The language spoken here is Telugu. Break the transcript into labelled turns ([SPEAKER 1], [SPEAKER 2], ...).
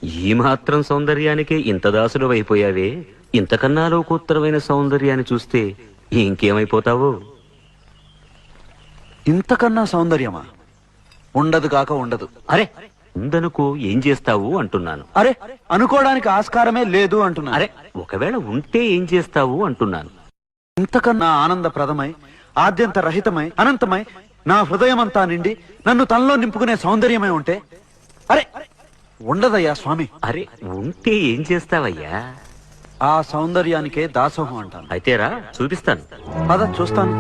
[SPEAKER 1] ఈ మాత్రం సౌందర్యానికే ఇంత దాసుడు అయిపోయావే, ఇంతకన్నా లోకోత్తరమైన సౌందర్యాన్ని చూస్తే ఇంకేమైపోతావో.
[SPEAKER 2] ఇంతకన్నా సౌందర్యమా? ఉండదు కాక ఉండదు.
[SPEAKER 1] అరే ఉందనుకో ఏం చేస్తావు అంటున్నాను.
[SPEAKER 2] అరే అనుకోవడానికి ఆస్కారమే లేదు అంటున్నా.
[SPEAKER 1] అరే ఒకవేళ ఉంటే ఏం చేస్తావు అంటున్నాను.
[SPEAKER 2] ఇంతకన్నా ఆనందప్రదమై, ఆద్యంత రహితమై, అనంతమై, నా హృదయమంతా నిండి నన్ను తనలో నింపుకునే సౌందర్యమై ఉంటే అరే ఉండదయ్యా స్వామి.
[SPEAKER 1] అరే ఉంటే ఏం చేస్తావయ్యా?
[SPEAKER 2] ఆ సౌందర్యానికే దాసోహం అంటాను.
[SPEAKER 1] అయితేరా చూపిస్తాను.
[SPEAKER 2] పద చూస్తాను.